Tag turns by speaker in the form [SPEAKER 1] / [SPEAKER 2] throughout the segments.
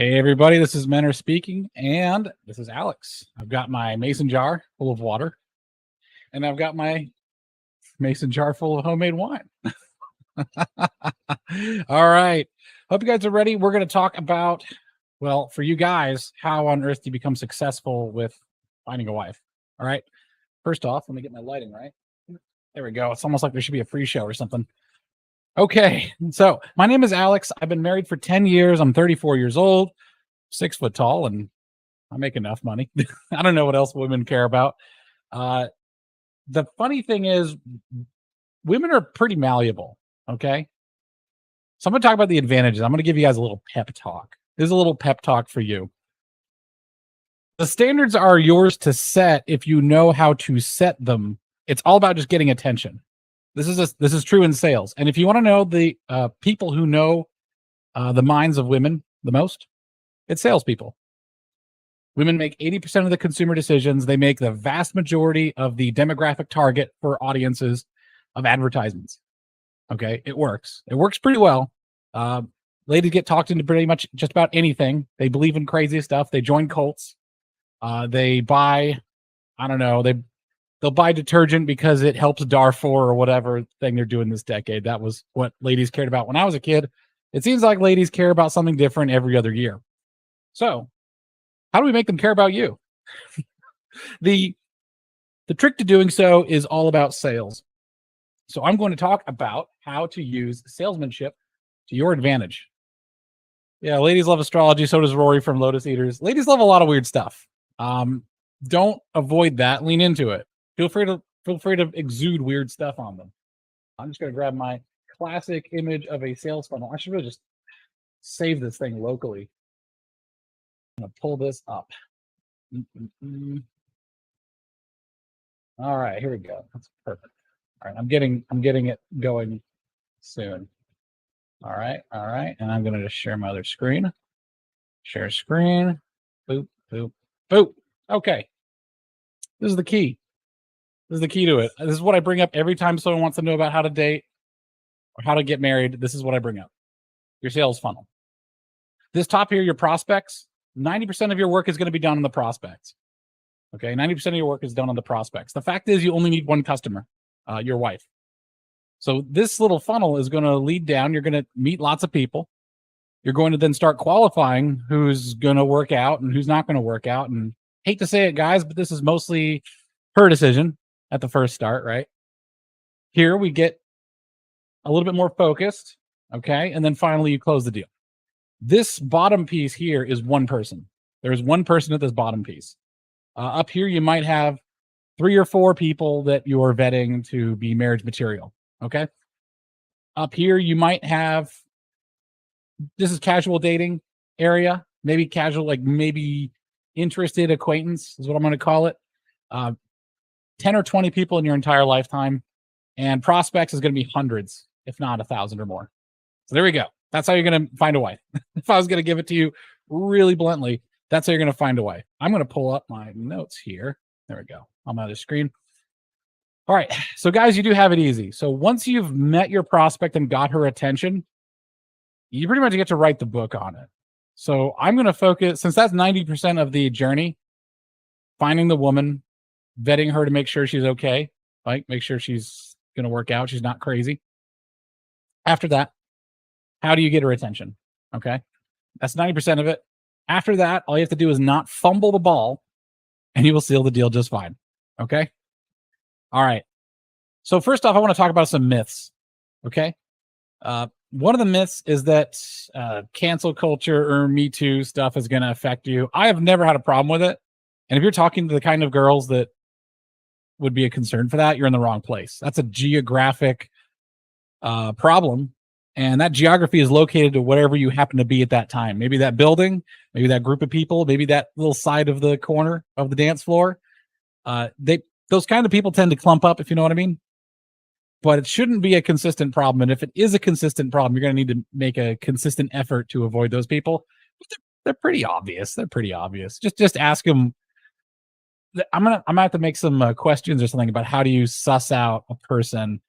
[SPEAKER 1] Hey everybody, this is Menor speaking, and this is Alex. I've got my mason jar full of water, and I've got my mason jar full of homemade wine. All right. Hope you guys are ready. We're going to talk about, well, for you guys, how on earth do you become successful with finding a wife? All right. First off, let me get my lighting right. There we go. It's almost like there should be a free show or something. Okay. So my name is Alex. I've been married for 10 years. I'm 34 years old, 6 foot tall, and I make enough money. I don't know what else women care about. The funny thing is, women are pretty malleable. Okay. So I'm going to talk about the advantages. I'm going to give you guys a little pep talk. This is a little pep talk for you. The standards are yours to set if you know how to set them. It's all about just getting attention. This is true in sales. And if you want to know the people who know the minds of women the most, it's salespeople. Women make 80% of the consumer decisions. They make the vast majority of the demographic target for audiences of advertisements. Okay, it works. It works pretty well. Ladies get talked into pretty much just about anything. They believe in crazy stuff. They join cults. They buy, I don't know, they'll buy detergent because it helps Darfur or whatever thing they're doing this decade. That was what ladies cared about when I was a kid. It seems like ladies care about something different every other year. So how do we make them care about you? The trick to doing so is all about sales. So I'm going to talk about how to use salesmanship to your advantage. Yeah, ladies love astrology. So does Rory from Lotus Eaters. Ladies love a lot of weird stuff. Don't avoid that. Lean into it. Feel free to exude weird stuff on them. I'm just going to grab my classic image of a sales funnel. I should really just save this thing locally. I'm going to pull this up. All right, here we go. That's perfect. All right, I'm getting it going soon. All right, and I'm going to just share my other screen. Share screen. Boop, boop, boop. Okay, this is the key. This is the key to it. This is what I bring up every time someone wants to know about how to date or how to get married. This is what I bring up. Your sales funnel. This top here, your prospects, 90% of your work is going to be done on the prospects. Okay, 90% of your work is done on the prospects. The fact is you only need one customer, your wife. So this little funnel is going to lead down. You're going to meet lots of people. You're going to then start qualifying who's going to work out and who's not going to work out. And hate to say it, guys, but this is mostly her decision at the first start, right? Here we get a little bit more focused, okay? And then finally you close the deal. This bottom piece here is one person. There's one person at this bottom piece. Up here you might have 3 or 4 people that you're vetting to be marriage material, okay? Up here you might have, this is casual dating area, maybe casual, like maybe interested acquaintance is what I'm going to call it. 10 or 20 people in your entire lifetime, and prospects is going to be hundreds, if not 1,000 or more. So there we go. That's how you're going to find a wife. If I was going to give it to you really bluntly, that's how you're going to find a wife. I'm going to pull up my notes here. There we go. On my other screen. All right. So guys, you do have it easy. So once you've met your prospect and got her attention, you pretty much get to write the book on it. So I'm going to focus, since that's 90% of the journey, finding the woman, vetting her to make sure she's okay, right? Make sure she's going to work out. She's not crazy. After that, how do you get her attention? Okay. That's 90% of it. After that, all you have to do is not fumble the ball and you will seal the deal just fine. Okay. All right. So first off, I want to talk about some myths. Okay. One of the myths is that cancel culture or Me Too stuff is going to affect you. I have never had a problem with it. And if you're talking to the kind of girls that would be a concern for that, you're in the wrong place. That's a geographic problem. And that geography is located to wherever you happen to be at that time. Maybe that building, maybe that group of people, maybe that little side of the corner of the dance floor. Those kind of people tend to clump up, if you know what I mean. But it shouldn't be a consistent problem. And if it is a consistent problem, you're going to need to make a consistent effort to avoid those people. But they're pretty obvious. They're pretty obvious. Just ask them. I'm gonna have to make some questions or something about how do you suss out a person.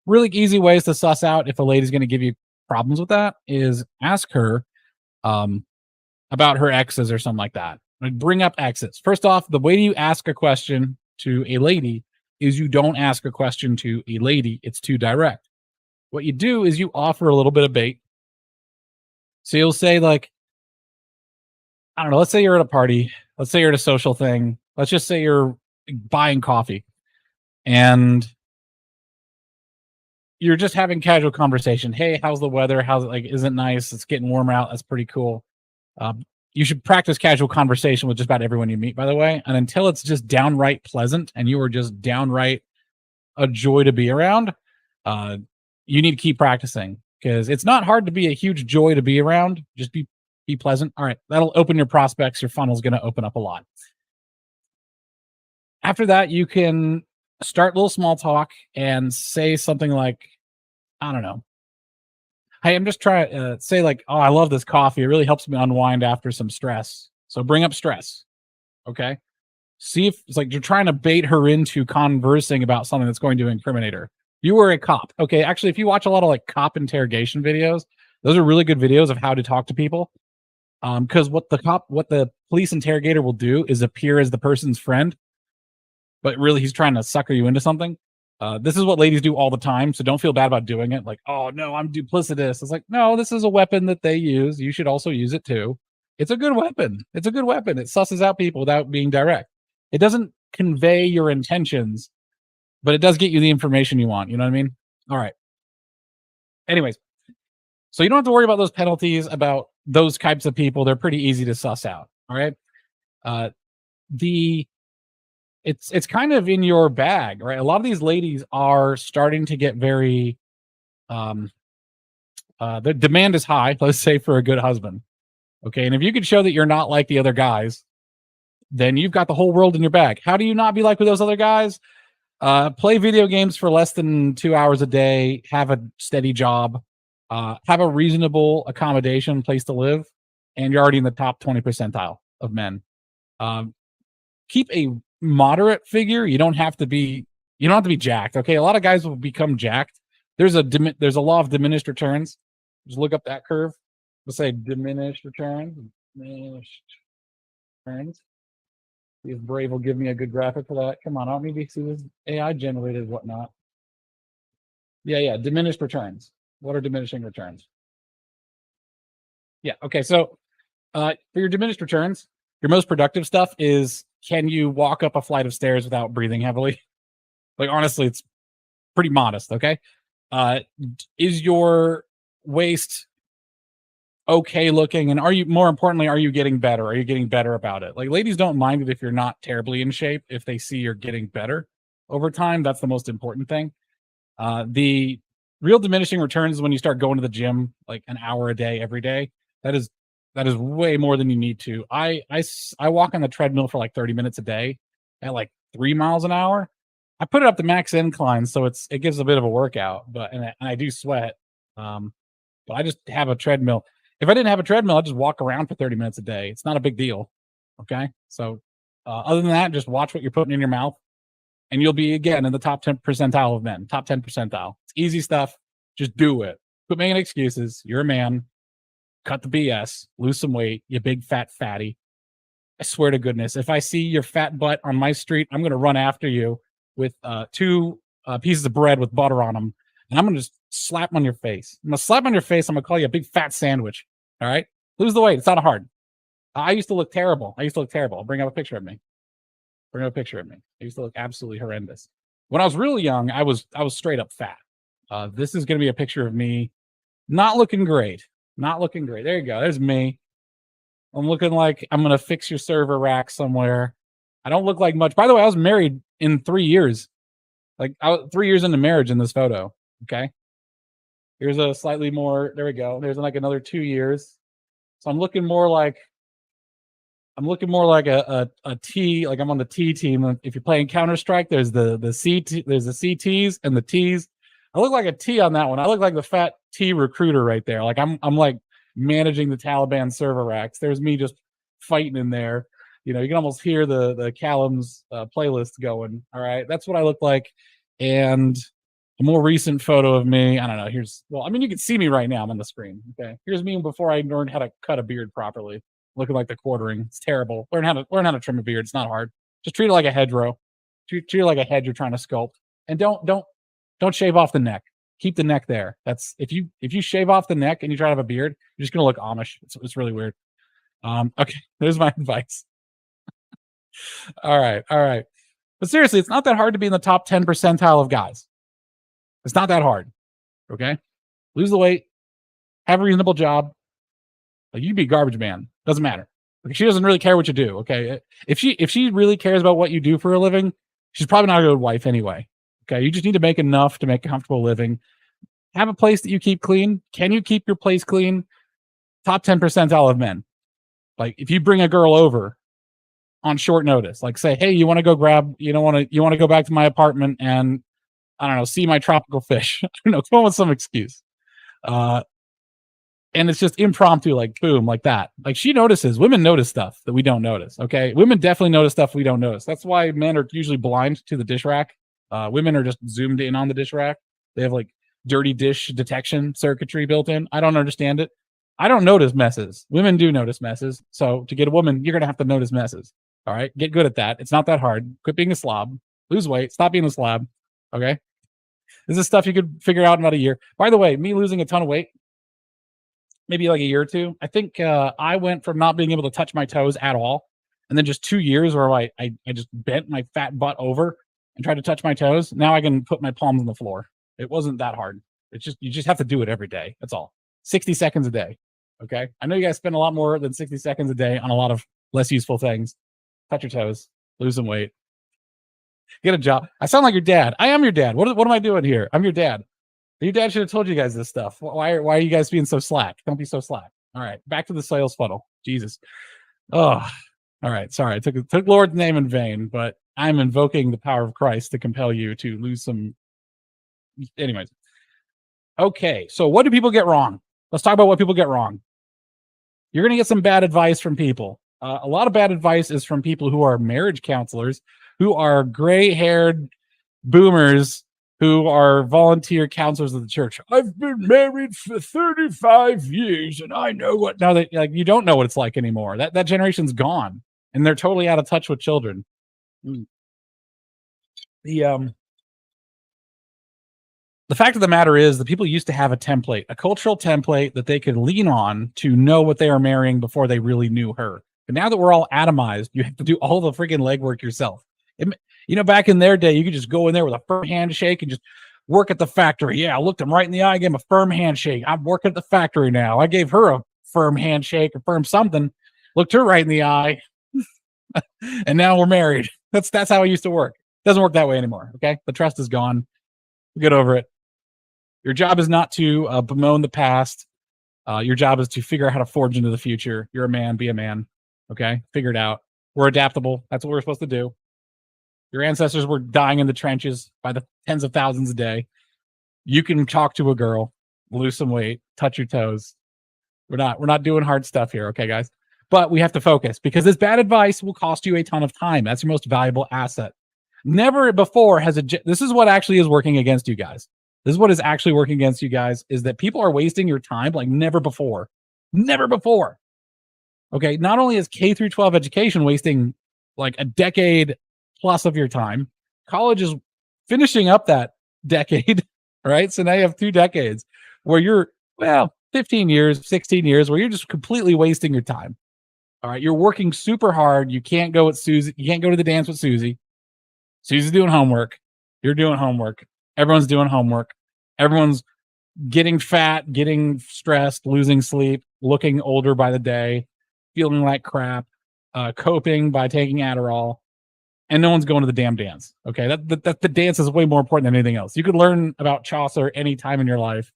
[SPEAKER 1] Really easy ways to suss out if a lady's going to give you problems with that is ask her, about her exes or something like that. Like, bring up exes. First off, the way you ask a question to a lady is you don't ask a question to a lady. It's too direct. What you do is you offer a little bit of bait. So you'll say, like, I don't know, let's say you're at a party. Let's say you're at a social thing. Let's just say you're buying coffee and you're just having casual conversation. Hey, how's the weather? How's it, like, is it nice? It's getting warmer out. That's pretty cool. You should practice casual conversation with just about everyone you meet, by the way. And until it's just downright pleasant and you are just downright a joy to be around, you need to keep practicing, because it's not hard to be a huge joy to be around. Just be pleasant. All right, that'll open your prospects. Your funnel's going to open up a lot. After that, you can start a little small talk and say something like, I don't know, hey, I'm just trying to say, like, oh, I love this coffee. It really helps me unwind after some stress. So bring up stress. Okay. See if it's like you're trying to bait her into conversing about something that's going to incriminate her. You were a cop. Okay. Actually, if you watch a lot of like cop interrogation videos, those are really good videos of how to talk to people. Because what the police interrogator will do is appear as the person's friend, but really he's trying to sucker you into something. This is what ladies do all the time, so don't feel bad about doing it. Like, oh no, I'm duplicitous. It's like, no, this is a weapon that they use. You should also use it too. It's a good weapon. It's a good weapon. It susses out people without being direct. It doesn't convey your intentions, but it does get you the information you want. You know what I mean? All right. Anyways, so you don't have to worry about those penalties, about those types of people. They're pretty easy to suss out. All right. It's kind of in your bag, right? A lot of these ladies are starting to get very the demand is high, let's say, for a good husband. Okay. And if you can show that you're not like the other guys, then you've got the whole world in your bag. How do you not be like with those other guys? Play video games for less than 2 hours a day, have a steady job, have a reasonable accommodation, place to live, and you're already in the top 20 percentile of men. Keep a moderate figure. You don't have to be jacked. Okay. A lot of guys will become jacked. There's a law of diminished returns. Just look up that curve. Let's say diminished returns. See if Brave will give me a good graphic for that. Come on, I don't need to see this AI generated whatnot. Yeah. Diminished returns. What are diminishing returns? Yeah. Okay. So for your diminished returns, your most productive stuff is, can you walk up a flight of stairs without breathing heavily? Like, honestly, it's pretty modest. Okay. Is your waist okay looking? And more importantly, are you getting better? Are you getting better about it? Like, ladies don't mind it if you're not terribly in shape, if they see you're getting better over time. That's the most important thing. The real diminishing returns is when you start going to the gym like an hour a day, every day. That is way more than you need to. I walk on the treadmill for like 30 minutes a day at like 3 miles an hour. I put it up to max incline, so it gives a bit of a workout, but and I do sweat. But I just have a treadmill. If I didn't have a treadmill, I'd just walk around for 30 minutes a day. It's not a big deal. Okay. So other than that, just watch what you're putting in your mouth, and you'll be again in the top 10 percentile of men, top 10 percentile. It's easy stuff. Just do it. Quit making excuses. You're a man. Cut the BS, lose some weight, you big fat fatty. I swear to goodness, if I see your fat butt on my street, I'm going to run after you with 2 pieces of bread with butter on them, and I'm going to just slap on your face. I'm going to slap on your face. I'm going to call you a big fat sandwich. All right? Lose the weight. It's not hard. I used to look terrible. I'll bring up a picture of me. I used to look absolutely horrendous. When I was really young, I was straight up fat. This is going to be a picture of me not looking great. There you go. There's me. I'm looking like I'm going to fix your server rack somewhere. I don't look like much. By the way, I was married in 3 years. Like, I was 3 years into marriage in this photo. Okay. Here's a slightly more. There we go. There's like another 2 years. So I'm looking more like a T, like I'm on the T team. If you're playing Counter-Strike, there's the CTs and the Ts. I look like a T on that one. I look like the fat T recruiter right there. Like I'm like managing the Taliban server racks. There's me just fighting in there. You can almost hear the Callum's playlist going. All right, that's what I look like. And a more recent photo of me. I don't know. You can see me right now. I'm on the screen. Okay, here's me before I learned how to cut a beard properly. looking like the quartering. It's terrible. Learn how to trim a beard. It's not hard. Just treat it like a hedgerow. Treat it like a hedge you're trying to sculpt. And don't shave off the neck. Keep the neck there. That's if you shave off the neck and you try to have a beard, you're just gonna look Amish. It's really weird. Okay, there's my advice. All right. But seriously, it's not that hard to be in the top 10 percentile of guys. It's not that hard. Okay, lose the weight, have a reasonable job. Like, you can be garbage man. Doesn't matter. Like, she doesn't really care what you do. Okay, if she really cares about what you do for a living, she's probably not a good wife anyway. Okay, you just need to make enough to make a comfortable living. Have a place that you keep clean. Can you keep your place clean? Top 10 percentile of men. Like, if you bring a girl over on short notice, like, say, hey, you want to go back to my apartment and, I don't know, see my tropical fish. I don't know, come up with some excuse. And it's just impromptu, like, boom, like that. Like, she notices. Women notice stuff that we don't notice. Okay, women definitely notice stuff we don't notice. That's why men are usually blind to the dish rack. Women are just zoomed in on the dish rack. They have like dirty dish detection circuitry built in. I don't understand it. I don't notice messes. Women do notice messes. So to get a woman, you're gonna have to notice messes. All right, get good at that. It's not that hard. Quit being a slob. Lose weight. Stop being a slob. Okay, this is stuff you could figure out in about a year. By the way, me losing a ton of weight, maybe like a year or two. I think I went from not being able to touch my toes at all, and then just 2 years where I just bent my fat butt over and tried to touch my toes. Now I can put my palms on the floor. It wasn't that hard. It's just, you just have to do it every day. That's all. 60 seconds a day. Okay. I know you guys spend a lot more than 60 seconds a day on a lot of less useful things. Touch your toes, lose some weight, get a job. I sound like your dad. I am your dad. What am I doing here? I'm your dad. Your dad should have told you guys this stuff. Why are you guys being so slack? Don't be so slack. All right. Back to the sales funnel. Jesus. Oh, all right. Sorry. I took Lord's name in vain, but I'm invoking the power of Christ to compel you to lose some. Anyways. Okay. So what do people get wrong? Let's talk about what people get wrong. You're going to get some bad advice from people. A lot of bad advice is from people who are marriage counselors, who are gray-haired boomers, who are volunteer counselors of the church. I've been married for 35 years, and I know what. Now that, like, you don't know what it's like anymore. That generation's gone, and they're totally out of touch with children. The fact of the matter is that people used to have a template, a cultural template that they could lean on to know what they are marrying before they really knew her. But now that we're all atomized, you have to do all the freaking legwork yourself. Back in their day, you could just go in there with a firm handshake and just work at the factory. Yeah, I looked him right in the eye, gave him a firm handshake. I'm working at the factory now. I gave her a firm handshake, a firm something, looked her right in the eye, and now we're married. That's how it used to work. It doesn't work that way anymore. Okay, the trust is gone. Get over it. Your job is not to bemoan the past. Your job is to figure out how to forge into the future. You're a man, be a man. Okay, figure it out. We're adaptable. That's what we're supposed to do. Your ancestors were dying in the trenches by the tens of thousands a day. You can talk to a girl, lose some weight, touch your toes. We're not doing hard stuff here, okay, guys? But we have to focus, because this bad advice will cost you a ton of time. That's your most valuable asset. Never before has this is what actually is working against you guys. This is what is actually working against you guys, is that people are wasting your time like never before. Never before. Okay, not only is K through 12 education wasting like a decade plus of your time, college is finishing up that decade, right? So now you have 2 decades where you're, 15 years, 16 years, where you're just completely wasting your time. All right, you're working super hard. You can't go with Susie. You can't go to the dance with Susie. Susie's doing homework. You're doing homework. Everyone's doing homework. Everyone's getting fat, getting stressed, losing sleep, looking older by the day, feeling like crap, coping by taking Adderall, and no one's going to the damn dance. Okay, that the dance is way more important than anything else. You could learn about Chaucer any time in your life.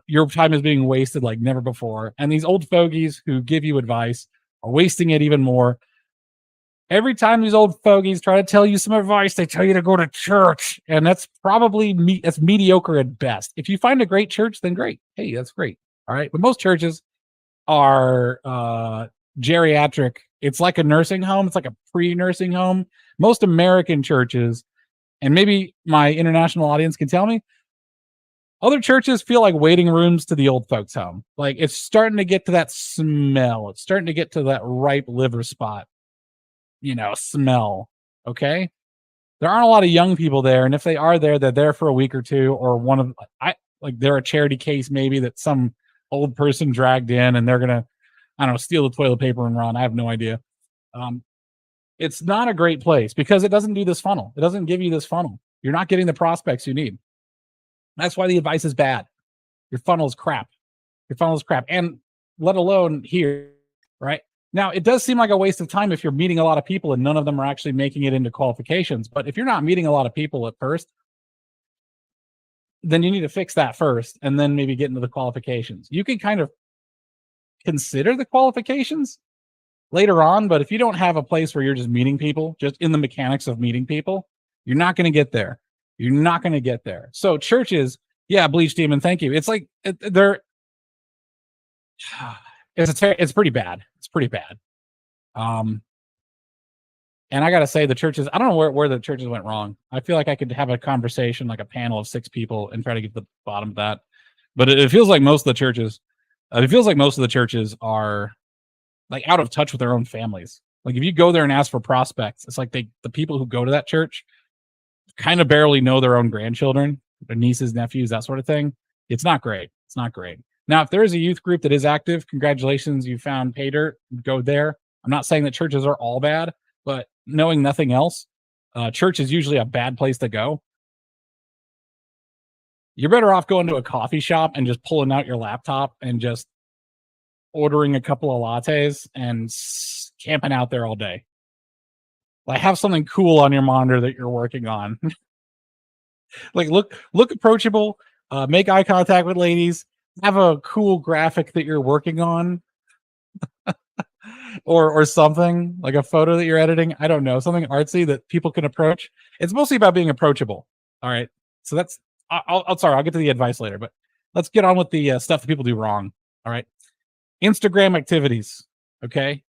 [SPEAKER 1] Your time is being wasted like never before, and these old fogies who give you advice are wasting it even more. Every time these old fogies try to tell you some advice, they tell you to go to church, and that's probably that's mediocre at best. If you find a great church, then great. Hey, that's great. All right, but most churches are geriatric. It's like a nursing home. It's like a pre-nursing home. Most American churches, and maybe my international audience can tell me, Other churches feel like waiting rooms to the old folks' home. Like it's starting to get to that smell. It's starting to get to that ripe liver spot, smell. Okay. There aren't a lot of young people there. And if they are there, they're there for a week or two, or they're a charity case maybe that some old person dragged in and they're going to, I don't know, steal the toilet paper and run. I have no idea. It's not a great place because it doesn't do this funnel. It doesn't give you this funnel. You're not getting the prospects you need. That's why the advice is bad. Your funnel is crap. And let alone here, right? Now, it does seem like a waste of time if you're meeting a lot of people and none of them are actually making it into qualifications. But if you're not meeting a lot of people at first, then you need to fix that first and then maybe get into the qualifications. You can kind of consider the qualifications later on, but if you don't have a place where you're just meeting people, just in the mechanics of meeting people, you're not going to get there. So churches, yeah, Bleach Demon, thank you. It's like it's pretty bad. And I gotta say, the churches, I don't know where the churches went wrong. I feel like I could have a conversation, like a panel of 6 people, and try to get to the bottom of that. But it feels like most of the churches, are like out of touch with their own families. Like if you go there and ask for prospects, it's like the people who go to that church kind of barely know their own grandchildren, their nieces, nephews, that sort of thing. It's not great. Now, if there is a youth group that is active, congratulations, you found pay dirt. Go there. I'm not saying that churches are all bad, but knowing nothing else, church is usually a bad place to go. You're better off going to a coffee shop and just pulling out your laptop and just ordering a couple of lattes and camping out there all day. Like have something cool on your monitor that you're working on. Like look approachable, make eye contact with ladies, have a cool graphic that you're working on. or something like a photo that you're editing. I don't know, something artsy that people can approach. It's mostly about being approachable. All right. So that's, I'll get to the advice later, but let's get on with the stuff that people do wrong. All right. Instagram activities. Okay.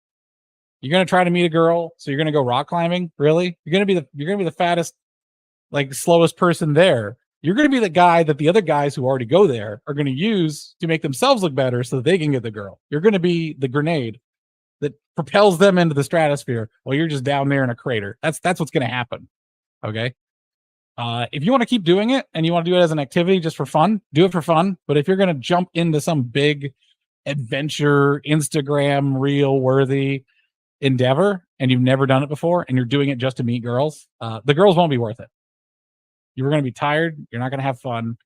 [SPEAKER 1] You're going to try to meet a girl. So you're going to go rock climbing. Really? You're going to be the fattest, like slowest person there. You're going to be the guy that the other guys who already go there are going to use to make themselves look better so that they can get the girl. You're going to be the grenade that propels them into the stratosphere while you're just down there in a crater. That's what's going to happen. Okay. If you want to keep doing it and you want to do it as an activity just for fun, do it for fun. But if you're going to jump into some big adventure, Instagram reel worthy endeavor and you've never done it before and you're doing it just to meet girls, the girls won't be worth it. You're going to be tired. You're not going to have fun.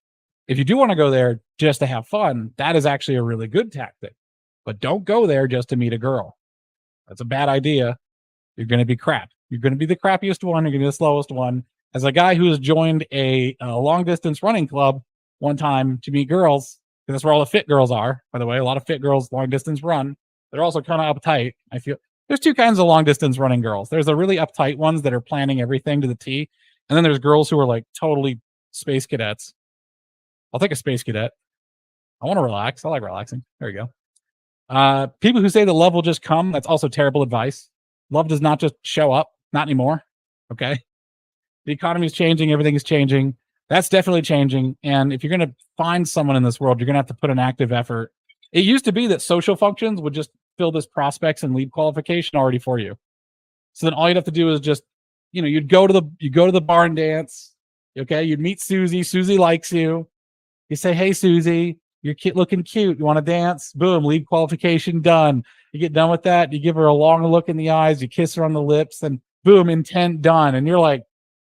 [SPEAKER 1] If you do want to go there just to have fun, that is actually a really good tactic. But don't go there just to meet a girl. That's a bad idea. You're going to be crap. You're going to be the crappiest one. You're going to be the slowest one. As a guy who has joined a long distance running club one time to meet girls, because that's where all the fit girls are, by the way, a lot of fit girls long distance run. They're also kind of uptight. I feel there's 2 kinds of long distance running girls. There's the really uptight ones that are planning everything to the T. And then there's girls who are like totally space cadets. I'll take a space cadet. I want to relax. I like relaxing. There you go. People who say that love will just come, that's also terrible advice. Love does not just show up. Not anymore. Okay. The economy is changing. Everything is changing. That's definitely changing. And if you're going to find someone in this world, you're going to have to put an active effort. It used to be that social functions would just fill this prospects and lead qualification already for you. So then all you'd have to do is just, you'd go to the barn dance. Okay. You'd meet Susie. Susie likes you. You say, hey, Susie, you're looking cute. You want to dance? Boom. Lead qualification done. You get done with that. You give her a long look in the eyes. You kiss her on the lips and boom, intent done. And you're like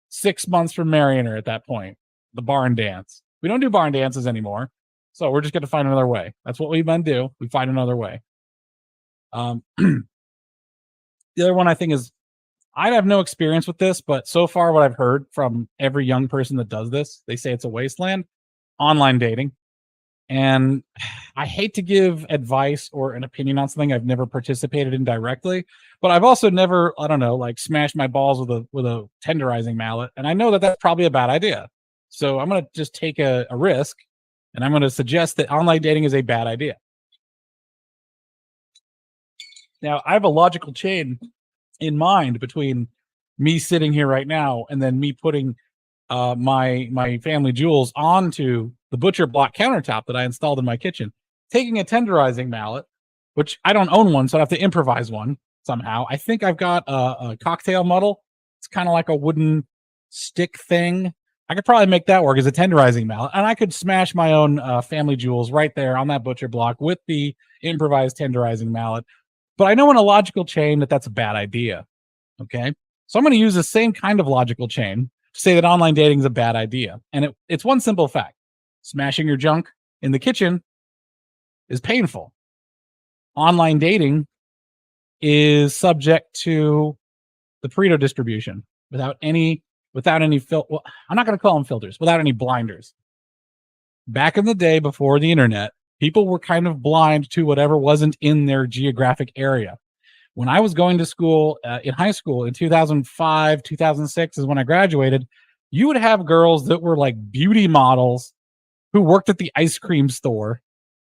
[SPEAKER 1] 6 months from marrying her at that point. The barn dance. We don't do barn dances anymore. So we're just going to find another way. That's what we've been do. We find another way. The other one I think is, I have no experience with this, but so far what I've heard from every young person that does this, they say it's a wasteland. Online dating. And I hate to give advice or an opinion on something I've never participated in directly, but I've also never, I don't know, like smashed my balls with a tenderizing mallet. And I know that that's probably a bad idea. So I'm going to just take a risk and I'm going to suggest that online dating is a bad idea. Now, I have a logical chain in mind between me sitting here right now and then me putting my family jewels onto the butcher block countertop that I installed in my kitchen, taking a tenderizing mallet, which I don't own one, so I have to improvise one somehow. I think I've got a cocktail muddle. It's kind of like a wooden stick thing. I could probably make that work as a tenderizing mallet, and I could smash my own family jewels right there on that butcher block with the improvised tenderizing mallet. But I know in a logical chain that that's a bad idea. Okay. So I'm going to use the same kind of logical chain to say that online dating is a bad idea. And it's one simple fact: smashing your junk in the kitchen is painful. Online dating is subject to the Pareto distribution without any well, I'm not going to call them filters, without any blinders. Back in the day before the internet, people were kind of blind to whatever wasn't in their geographic area. When I was going to school in high school in 2005, 2006 is when I graduated, you would have girls that were like beauty models who worked at the ice cream store.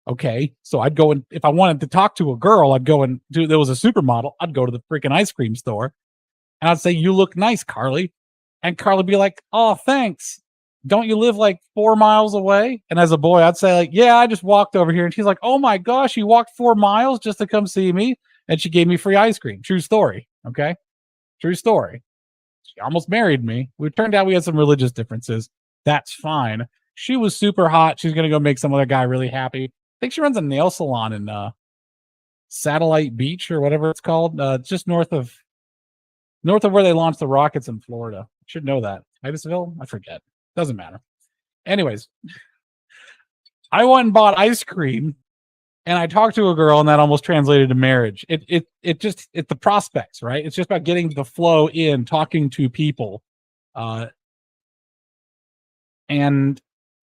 [SPEAKER 1] Okay. So I'd go and if I wanted to talk to a girl, I'd go and do, there was a supermodel. I'd go to the freaking ice cream store and I'd say, "You look nice, Carly." And Carly would be like, "Oh, thanks. Don't you live like 4 miles away?" And as a boy, I'd say like, "Yeah, I just walked over here." And she's like, "Oh my gosh, you walked 4 miles just to come see me?" And she gave me free ice cream. True story. Okay. True story. She almost married me. It turned out we had some religious differences. That's fine. She was super hot. She's going to go make some other guy really happy. I think she runs a nail salon in Satellite Beach or whatever it's called. Just north of where they launched the rockets in Florida. Should know that. Titusville? I forget. Doesn't matter. Anyways, I went and bought ice cream and I talked to a girl and that almost translated to marriage. It's the prospects, right? It's just about getting the flow in, talking to people. And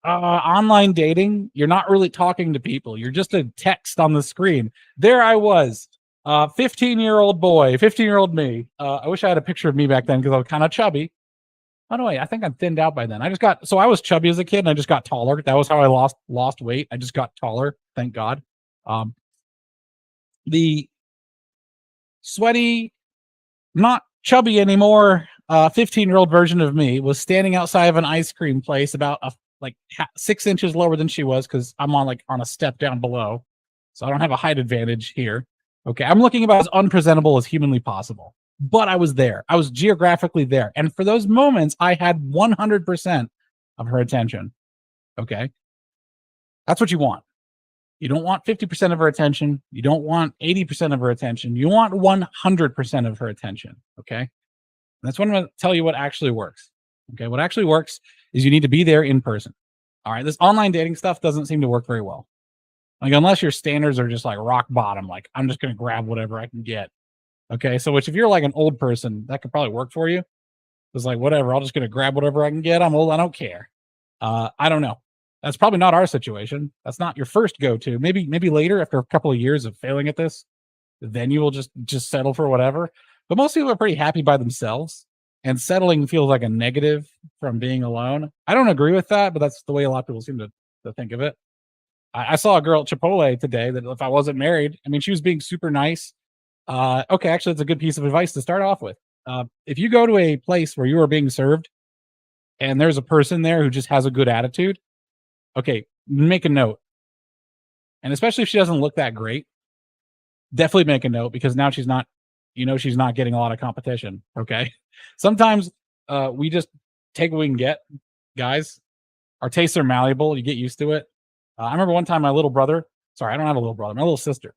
[SPEAKER 1] online dating, you're not really talking to people. You're just a text on the screen. There I was, 15-year-old boy, 15-year-old me. I wish I had a picture of me back then because I was kind of chubby. By the way, I think I'm thinned out by then. I was chubby as a kid and I just got taller. That was how I lost weight. I just got taller. Thank God. The sweaty, not chubby anymore, 15-year-old version of me was standing outside of an ice cream place about 6 inches lower than she was because I'm on a step down below. So I don't have a height advantage here. Okay. I'm looking about as unpresentable as humanly possible. But I was there. I was geographically there. And for those moments, I had 100% of her attention. Okay. That's what you want. You don't want 50% of her attention. You don't want 80% of her attention. You want 100% of her attention. Okay. And that's when I'm going to tell you what actually works. Okay. What actually works is you need to be there in person. All right. This online dating stuff doesn't seem to work very well. Like, unless your standards are just like rock bottom, like I'm just going to grab whatever I can get. Okay. So, which if you're like an old person, that could probably work for you. It's like, whatever, I'm just going to grab whatever I can get. I'm old. I don't care. I don't know. That's probably not our situation. That's not your first go-to. Maybe later, after a couple of years of failing at this, then you will just settle for whatever. But most people are pretty happy by themselves, and settling feels like a negative from being alone. I don't agree with that, but that's the way a lot of people seem to think of it. I saw a girl at Chipotle today that if I wasn't married, I mean, she was being super nice. Okay, actually, it's a good piece of advice to start off with. If you go to a place where you are being served and there's a person there who just has a good attitude, okay, make a note. And especially if she doesn't look that great, definitely make a note, because now she's not getting a lot of competition. Okay. Sometimes we just take what we can get, guys. Our tastes are malleable. You get used to it. I remember one time my little brother, sorry, I don't have a little brother, my little sister.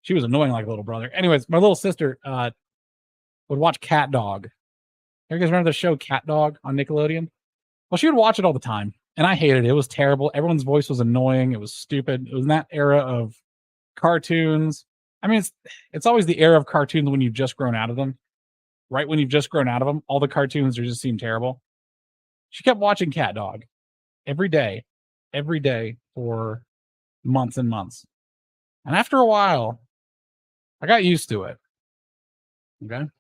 [SPEAKER 1] She was annoying like a little brother. Anyways, my little sister would watch Cat Dog. You guys remember the show Cat Dog on Nickelodeon? Well, she would watch it all the time, and I hated it. It was terrible. Everyone's voice was annoying. It was stupid. It was in that era of cartoons. I mean, it's always the era of cartoons when you've just grown out of them. Right when you've just grown out of them, all the cartoons just seem terrible. She kept watching Cat Dog every day for months and months. And after a while, I got used to it. Okay. And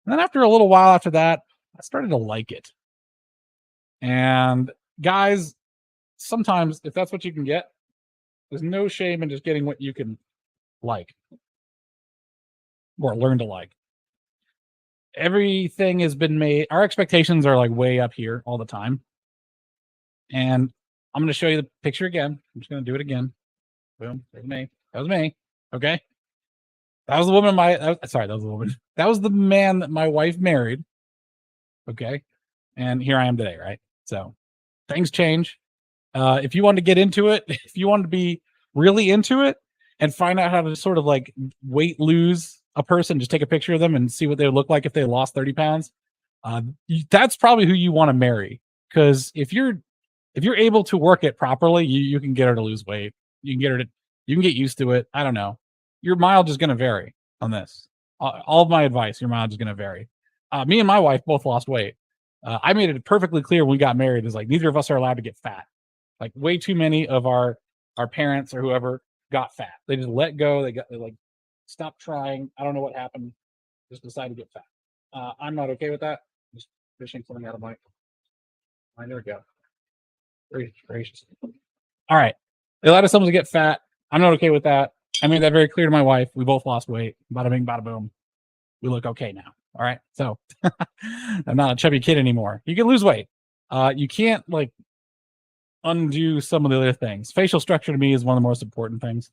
[SPEAKER 1] then after a little while after that, I started to like it. And guys, sometimes if that's what you can get, there's no shame in just getting what you can like or learn to like. everything has been made. Our expectations are like way up here all the time. And I'm going to show you the picture again. I'm just going to do it again. Boom. That was me. That was me. Okay. That was the woman sorry, that was the woman. That was the man that my wife married. Okay. And here I am today, right? So things change. If you want to get into it, if you want to be really into it and find out how to sort of like lose a person, just take a picture of them and see what they would look like if they lost 30 pounds. That's probably who you want to marry. Because if you're able to work it properly, you can get her to lose weight. You can get used to it. I don't know. Your mileage is going to vary on this. All of my advice, your mileage is going to vary. Me and my wife both lost weight. I made it perfectly clear when we got married is like neither of us are allowed to get fat. Like way too many of our parents or whoever got fat. They just let go. They like stopped trying. I don't know what happened. Just decided to get fat. I'm not okay with that. Just fishing something out of my. There we go. Gracious. All right. They allowed someone to get fat. I'm not okay with that. I made that very clear to my wife. We both lost weight. Bada bing, bada boom. We look okay now. All right. So I'm not a chubby kid anymore. You can lose weight. You can't like undo some of the other things. Facial structure to me is one of the most important things.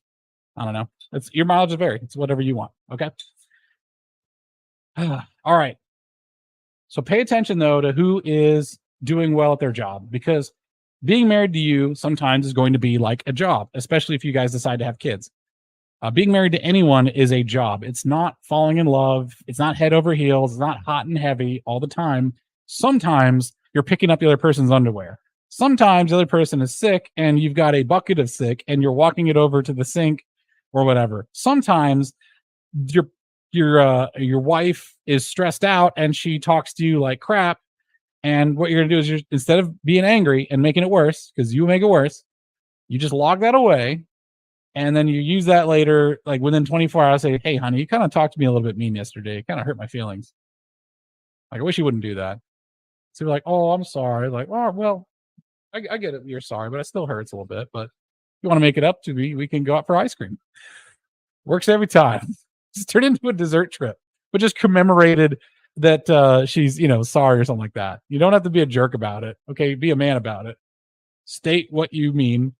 [SPEAKER 1] I don't know. It's your mileage is vary. It's whatever you want. Okay. All right. So pay attention though to who is doing well at their job, because being married to you sometimes is going to be like a job, especially if you guys decide to have kids. Being married to anyone is a job. It's not falling in love. It's not head over heels. It's not hot and heavy all the time. Sometimes you're picking up the other person's underwear. Sometimes the other person is sick and you've got a bucket of sick and you're walking it over to the sink or whatever. Sometimes your wife is stressed out and she talks to you like crap. And what you're going to do is instead of being angry and making it worse, because you make it worse, you just log that away. And then you use that later, like within 24 hours, say, hey, honey, you kind of talked to me a little bit mean yesterday. It kind of hurt my feelings. Like, I wish you wouldn't do that. So you're like, oh, I'm sorry. Like, oh, well, I get it. You're sorry, but it still hurts a little bit. But if you want to make it up to me, we can go out for ice cream. Works every time. Just turn it into a dessert trip, but just commemorated that she's, sorry or something like that. You don't have to be a jerk about it. Okay. Be a man about it. State what you mean,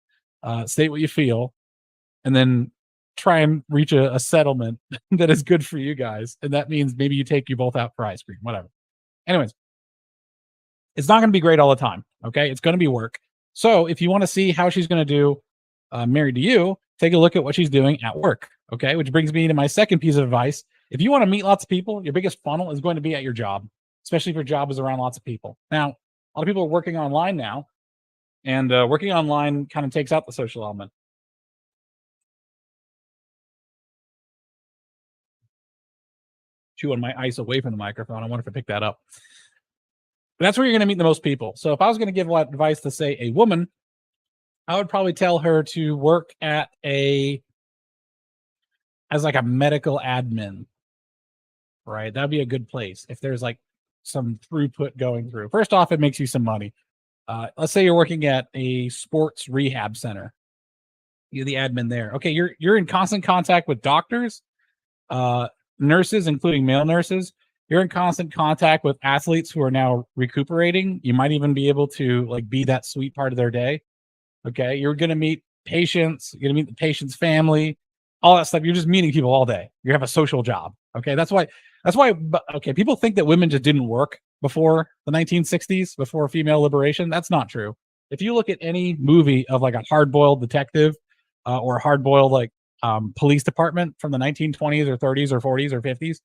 [SPEAKER 1] state what you feel, and then try and reach a settlement that is good for you guys. And that means maybe you take you both out for ice cream, whatever. Anyways, it's not going to be great all the time. Okay. It's going to be work. So if you want to see how she's going to do married to you, take a look at what she's doing at work. Okay. Which brings me to my second piece of advice. If you want to meet lots of people, your biggest funnel is going to be at your job, especially if your job is around lots of people. Now, a lot of people are working online now, and working online kind of takes out the social element. Chewing my ice away from the microphone. I wonder if I picked that up. But that's where you're going to meet the most people. So if I was going to give advice to, say, a woman, I would probably tell her to work as like a medical admin, right? That'd be a good place if there's like some throughput going through. First off, it makes you some money. Let's say you're working at a sports rehab center. You're the admin there. Okay, you're in constant contact with doctors, nurses, including male nurses. You're in constant contact with athletes who are now recuperating. You might even be able to like be that sweet part of their day. Okay, you're going to meet patients. You're going to meet the patient's family, all that stuff. You're just meeting people all day. You have a social job. Okay, that's why. Okay, people think that women just didn't work before the 1960s, before female liberation. That's not true. If you look at any movie of like a hard-boiled detective or a hard-boiled like police department from the 1920s or 30s or 40s or 50s,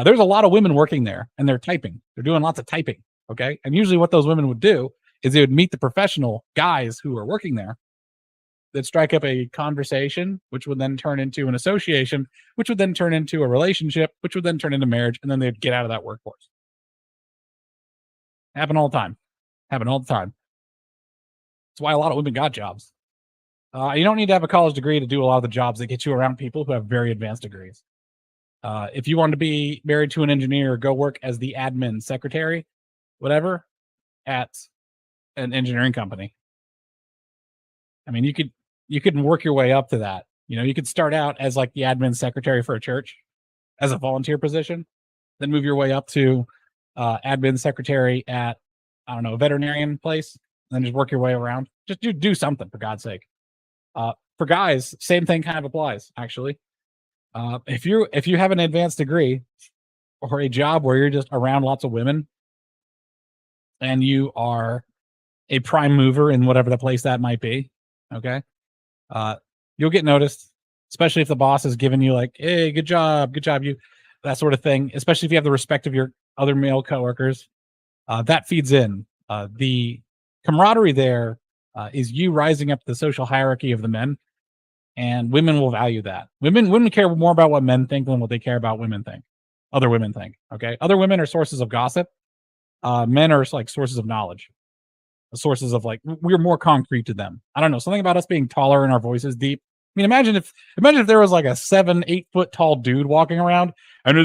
[SPEAKER 1] there's a lot of women working there, and they're typing. They're doing lots of typing. Okay, and usually what those women would do is they would meet the professional guys who are working there. That strike up a conversation, which would then turn into an association, which would then turn into a relationship, which would then turn into marriage, and then they'd get out of that workforce. Happen all the time. Happen all the time. That's why a lot of women got jobs. You don't need to have a college degree to do a lot of the jobs that get you around people who have very advanced degrees. If you want to be married to an engineer, go work as the admin secretary, whatever, at an engineering company. I mean, you could work your way up to that. You could start out as like the admin secretary for a church as a volunteer position. then move your way up to admin secretary at, I don't know, a veterinarian place, and then just work your way around. Just do something, for God's sake. For guys, same thing kind of applies, actually. If you have an advanced degree or a job where you're just around lots of women and you are a prime mover in whatever the place that might be, okay, you'll get noticed, especially if the boss is giving you like, hey, good job, you, that sort of thing, especially if you have the respect of your other male coworkers. That feeds in. The camaraderie there is you rising up the social hierarchy of the men, and women will value that. Women care more about what men think than what they care about other women think. Okay, other women are sources of gossip. Men are like sources of knowledge, sources of like, we're more concrete to them. I don't know, something about us being taller and our voices deep. I mean, imagine if there was like a 7-8 foot tall dude walking around and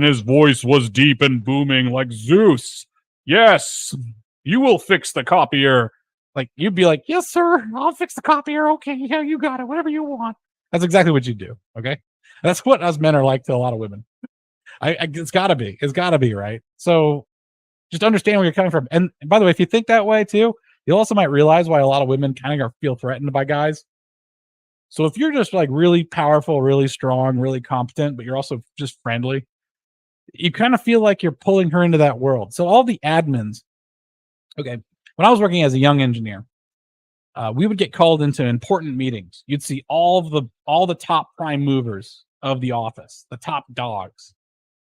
[SPEAKER 1] his voice was deep and booming like Zeus. Yes, you will fix the copier. Like, you'd be like, yes, sir, I'll fix the copier. Okay, yeah, you got it. Whatever you want. That's exactly what you do. Okay, that's what us men are like to a lot of women. It's gotta be right. So just understand where you're coming from. And by the way, if you think that way too, you also might realize why a lot of women kind of feel threatened by guys. So if you're just like really powerful, really strong, really competent, but you're also just friendly, you kind of feel like you're pulling her into that world. So all the admins, okay, when I was working as a young engineer, we would get called into important meetings. You'd see all the top prime movers of the office, the top dogs,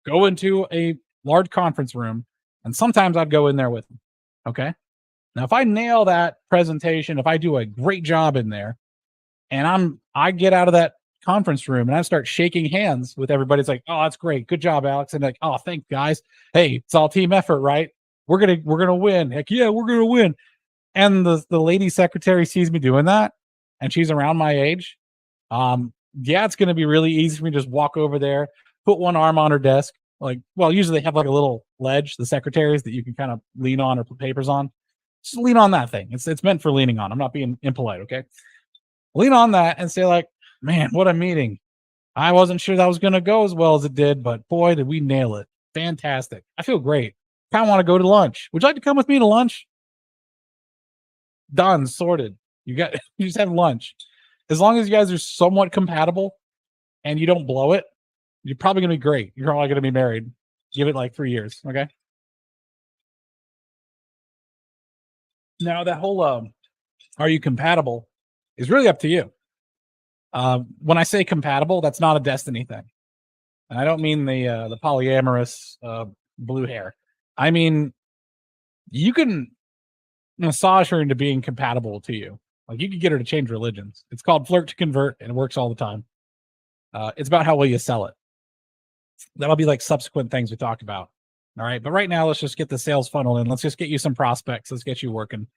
[SPEAKER 1] go into a large conference room, and sometimes I'd go in there with them. Okay, now if I nail that presentation, if I do a great job in there, and I get out of that conference room and I start shaking hands with everybody, it's like, oh, that's great, good job, Alex, and like, oh, thanks, guys. Hey, it's all team effort, right? We're gonna win. Heck yeah, we're gonna win. And the lady secretary sees me doing that, and she's around my age. Yeah, it's gonna be really easy for me to just walk over there, put one arm on her desk. Like, well, usually they have like a little ledge, the secretaries, that you can kind of lean on or put papers on. Just lean on that thing. It's meant for leaning on. I'm not being impolite, okay? Lean on that and say like, man, what a meeting. I wasn't sure that was gonna go as well as it did, but boy, did we nail it. Fantastic. I feel great. Kind of want to go to lunch. Would you like to come with me to lunch? Done, sorted. You just have lunch. As long as you guys are somewhat compatible and you don't blow it, you're probably gonna be great. You're probably gonna be married. Give it like 3 years, okay? Now that whole are you compatible is really up to you. When I say compatible, that's not a destiny thing. And I don't mean the polyamorous blue hair. I mean, you can massage her into being compatible to you. Like, you could get her to change religions. It's called flirt to convert, and it works all the time. It's about how well you sell it. That'll be like subsequent things we talk about. All right. But right now, let's just get the sales funnel in. Let's just get you some prospects. Let's get you working.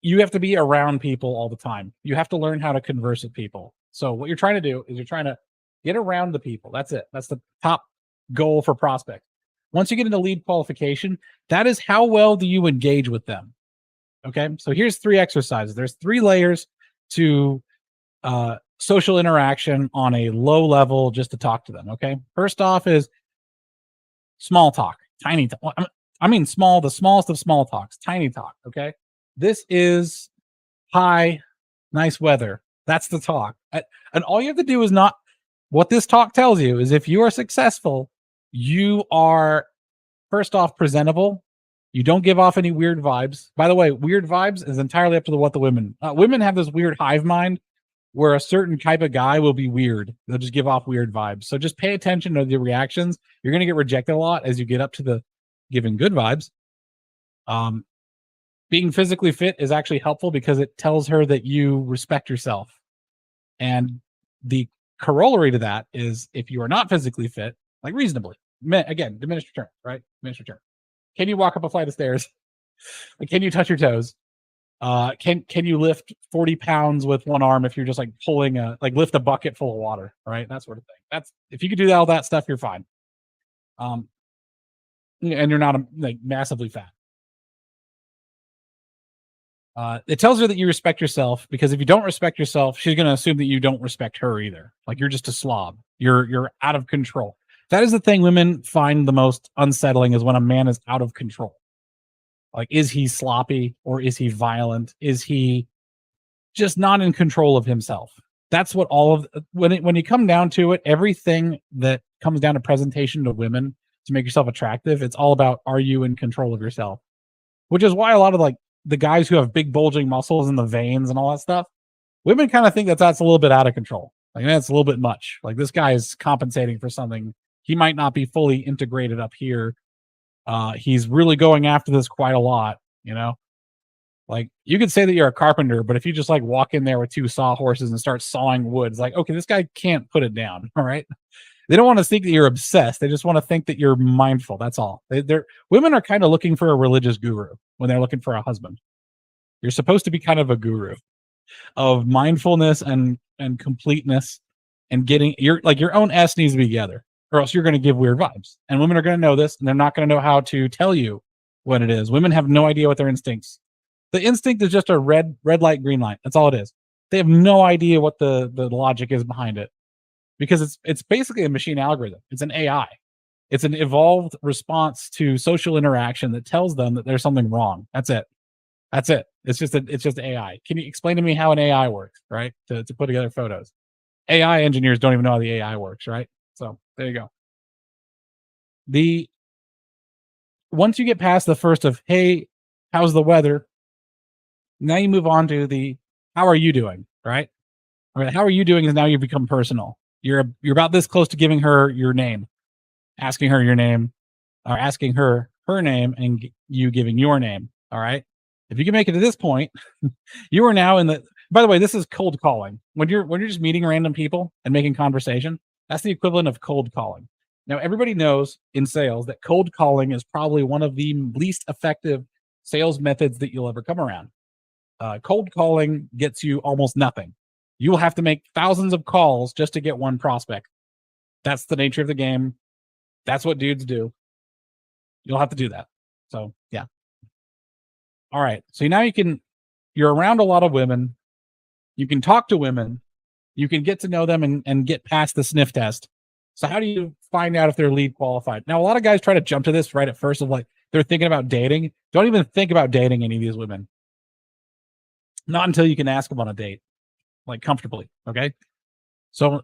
[SPEAKER 1] You have to be around people all the time. You have to learn how to converse with people. So what you're trying to do is you're trying to get around the people. That's it. That's the top goal for prospects. Once you get into lead qualification, that is how well do you engage with them. Okay. So here's 3 exercises. There's 3 layers to social interaction on a low level just to talk to them. Okay. First off is small talk, tiny. I mean, the smallest of small talks, tiny talk. Okay. This is, hi, nice weather. That's the talk. And all you have to do is not, what this talk tells you is if you are successful, you are first off presentable. You don't give off any weird vibes. By the way, weird vibes is entirely up to what the women. Women have this weird hive mind where a certain type of guy will be weird. They'll just give off weird vibes. So just pay attention to the reactions. You're going to get rejected a lot as you get up to the giving good vibes. Being physically fit is actually helpful because it tells her that you respect yourself. And the corollary to that is if you are not physically fit, like reasonably, again, diminished return, right? Diminished return. Can you walk up a flight of stairs? Like, can you touch your toes? Can you lift 40 pounds with one arm if you're just like pulling lift a bucket full of water, right? That sort of thing. That's, if you could do all that stuff, you're fine. And you're not like massively fat. It tells her that you respect yourself, because if you don't respect yourself, she's going to assume that you don't respect her either. Like, you're just a slob. You're out of control. That is the thing women find the most unsettling, is when a man is out of control. Like, is he sloppy or is he violent? Is he just not in control of himself? That's what all of when you come down to it, everything that comes down to presentation to women to make yourself attractive, it's all about, are you in control of yourself? Which is why a lot of like the guys who have big bulging muscles in the veins and all that stuff, women kind of think that that's a little bit out of control. Like, that's a little bit much. Like, this guy is compensating for something. He might not be fully integrated up here. He's really going after this quite a lot, you know? Like, you could say that you're a carpenter, but if you just like walk in there with 2 sawhorses and start sawing wood, it's like, okay, this guy can't put it down. All right. They don't want to think that you're obsessed. They just want to think that you're mindful. That's all. Women are kind of looking for a religious guru when they're looking for a husband. You're supposed to be kind of a guru of mindfulness and completeness, and getting your own S needs to be together, or else you're going to give weird vibes. And women are going to know this, and they're not going to know how to tell you what it is. Women have no idea what their instincts. The instinct is just a red light, green light. That's all it is. They have no idea what the logic is behind it, because it's basically a machine algorithm. It's an AI. It's an evolved response to social interaction that tells them that there's something wrong. That's it. That's it. It's just AI. Can you explain to me how an AI works, right? To put together photos. AI engineers don't even know how the AI works, right? So there you go. Once you get past the first of, hey, how's the weather? Now you move on to the, how are you doing, right? All right, how are you doing is now you become personal. You're about this close to giving her your name, asking her your name, or asking her name, and you giving your name. All right. If you can make it to this point, you are now in the. By the way, this is cold calling. When you're just meeting random people and making conversation, that's the equivalent of cold calling. Now, everybody knows in sales that cold calling is probably one of the least effective sales methods that you'll ever come around. Cold calling gets you almost nothing. You will have to make thousands of calls just to get one prospect. That's the nature of the game. That's what dudes do. You'll have to do that. So, yeah. All right. So now you're around a lot of women. You can talk to women. You can get to know them and get past the sniff test. So how do you find out if they're lead qualified? Now, a lot of guys try to jump to this right at first of like, they're thinking about dating. Don't even think about dating any of these women. Not until you can ask them on a date, like comfortably. Okay. So